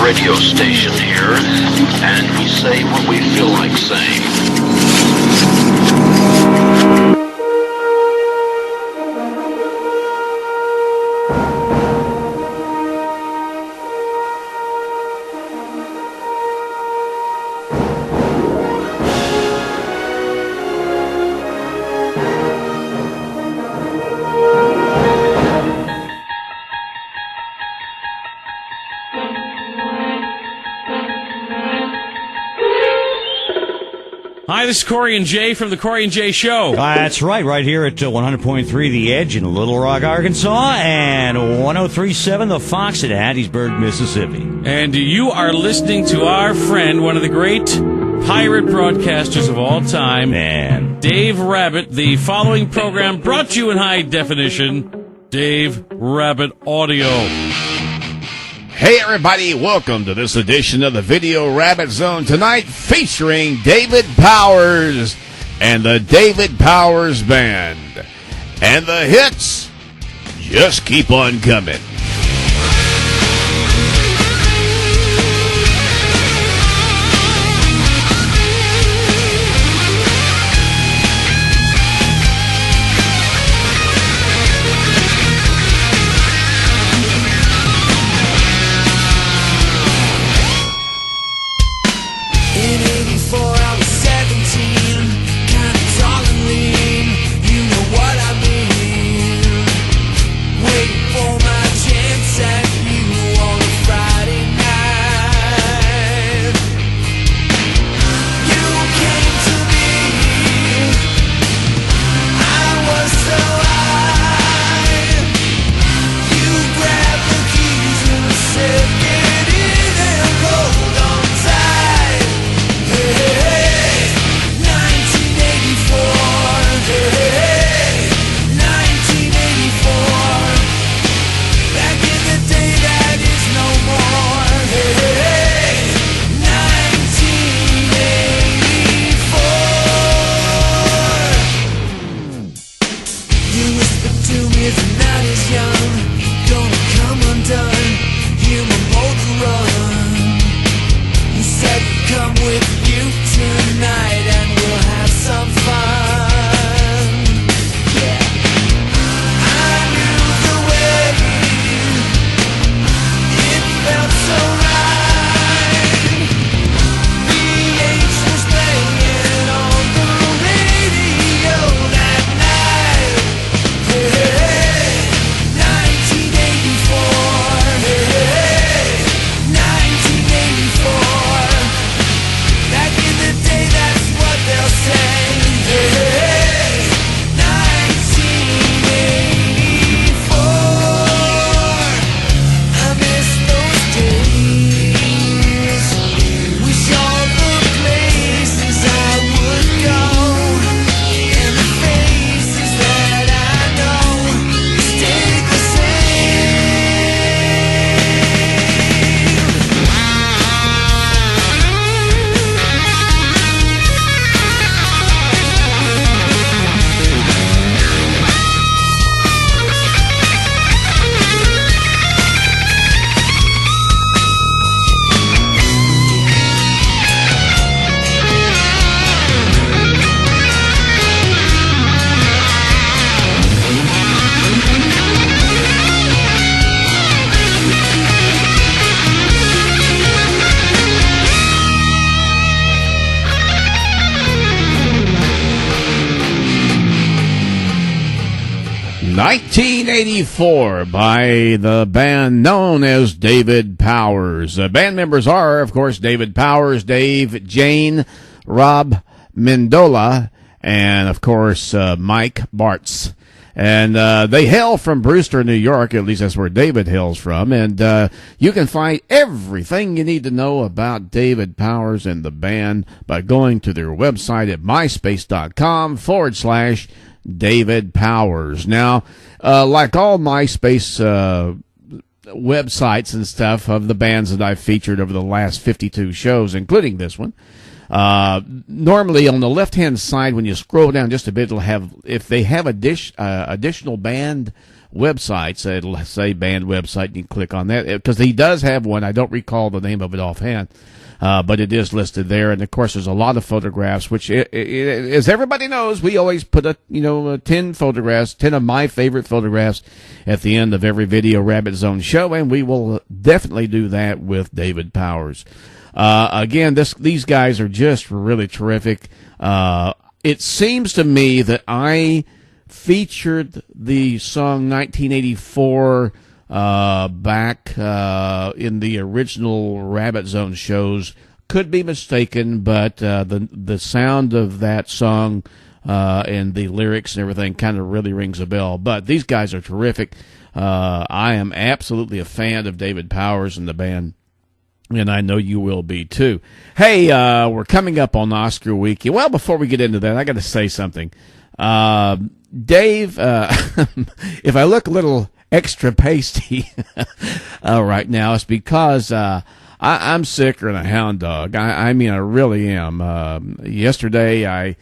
radio station here, and we say what we feel like saying. Hi, this is Corey and Jay from the Corey and Jay Show. That's right here at 100.3 The Edge in Little Rock, Arkansas, and 103.7 The Fox in Hattiesburg, Mississippi. And you are listening to our friend, one of the great pirate broadcasters of all time, Dave Rabbit. The following program brought to you in high definition, Dave Rabbit Audio. Hey everybody, welcome to this edition of the Video Rabbit Zone tonight, featuring David Powers and the David Powers Band. And the hits just keep on coming. "1984" by the band known as David Powers. Band members are, of course, David Powers, Dave, Jane, Rob Mendola, and, of course, Mike Bartz. And they hail from Brewster, New York. At least that's where David hails from. And you can find everything you need to know about David Powers and the band by going to their website at myspace.com/David Powers. Now, like all MySpace websites and stuff of the bands that I've featured over the last 52 shows, including this one, normally on the left-hand side, when you scroll down just a bit, it'll have, if they have additional band websites. It'll say band website. You can click on that because he does have one. I don't recall the name of it offhand. But it is listed there, and of course, there's a lot of photographs. Which, as everybody knows, we always put 10 photographs, 10 of my favorite photographs, at the end of every Video Rabbit Zone show, and we will definitely do that with David Powers. Again, these guys are just really terrific. It seems to me that I featured the song 1984. Back in the original Rabbit Zone shows. Could be mistaken, but the sound of that song and the lyrics and everything kind of really rings a bell. But these guys are terrific. I am absolutely a fan of David Powers and the band, and I know you will be too. Hey, we're coming up on Oscar week. Well, before we get into that, I got to say something. Dave, if I look a little extra pasty right now, it's because I'm sicker than a hound dog. I mean, I really am. Yesterday, I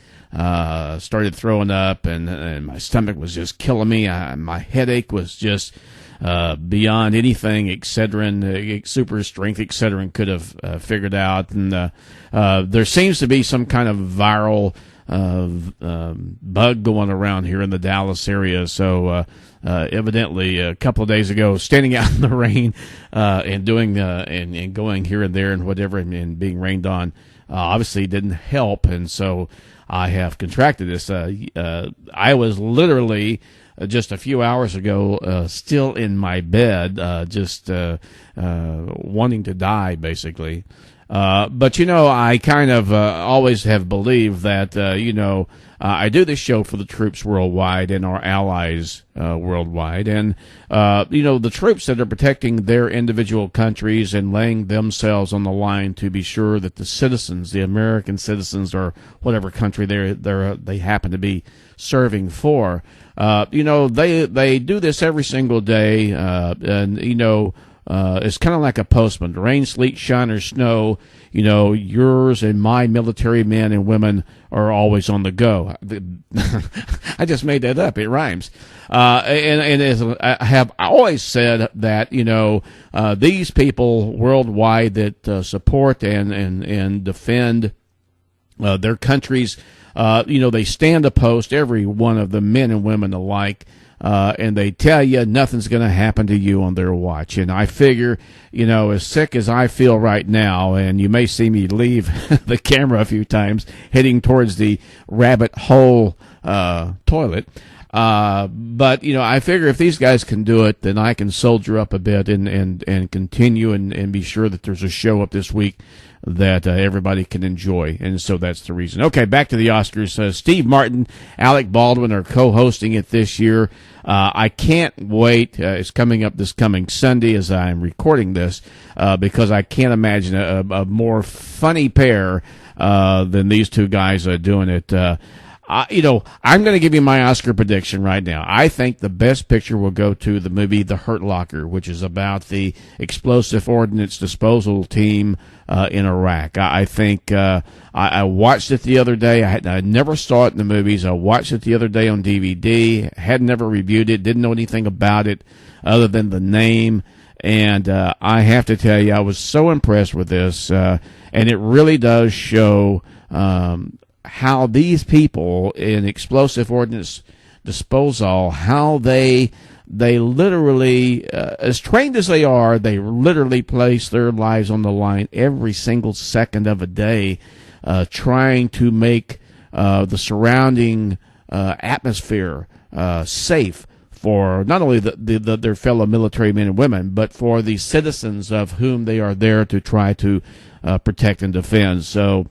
started throwing up, and my stomach was just killing me. My headache was just beyond anything Excedrin, super strength Excedrin could have figured out. And there seems to be some kind of viral bug going around here in the Dallas area. So evidently, a couple of days ago, standing out in the rain and doing and going here and there and whatever, and being rained on, obviously didn't help. And so I have contracted this. I was literally just a few hours ago still in my bed, just wanting to die, basically. But, I kind of always have believed that, I do this show for the troops worldwide and our allies worldwide. And, the troops that are protecting their individual countries and laying themselves on the line to be sure that the citizens, the American citizens, or whatever country they happen to be serving for, they do this every single day. And, it's kind of like a postman. Rain, sleet, shine, or snow, yours and my military men and women are always on the go. I just made that up. It rhymes. And as I have always said that, these people worldwide that support and defend their countries, they stand a post, every one of the men and women alike. And they tell you nothing's going to happen to you on their watch. And I figure, as sick as I feel right now, and you may see me leave the camera a few times heading towards the rabbit hole toilet. But, I figure if these guys can do it, then I can soldier up a bit and continue and be sure that there's a show up this week that everybody can enjoy. And so that's the reason. Okay, back to the Oscars. Steve Martin, Alec Baldwin are co-hosting it this year. I can't wait. It's coming up this coming Sunday as I'm recording this, because I can't imagine a more funny pair than these two guys doing it. I'm going to give you my Oscar prediction right now. I think the best picture will go to the movie The Hurt Locker, which is about the explosive ordnance disposal team in Iraq. I think I watched it the other day. I never saw it in the movies. I watched it the other day on DVD. Had never reviewed it. Didn't know anything about it other than the name. And I have to tell you, I was so impressed with this. And it really does show how these people in explosive ordnance disposal, how they literally, as trained as they are, they literally place their lives on the line every single second of a day, trying to make the surrounding atmosphere safe for not only their fellow military men and women, but for the citizens of whom they are there to try to protect and defend. So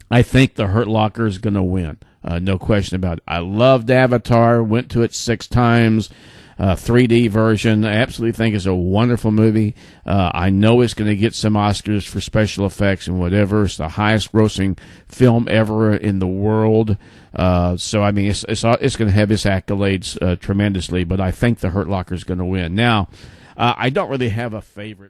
I think The Hurt Locker is going to win. No question about it. I loved Avatar. Went to it 6 times. 3D version. I absolutely think it's a wonderful movie. I know it's going to get some Oscars for special effects and whatever. It's the highest grossing film ever in the world. So, I mean, it's going to have its accolades tremendously, but I think The Hurt Locker is going to win. Now, I don't really have a favorite.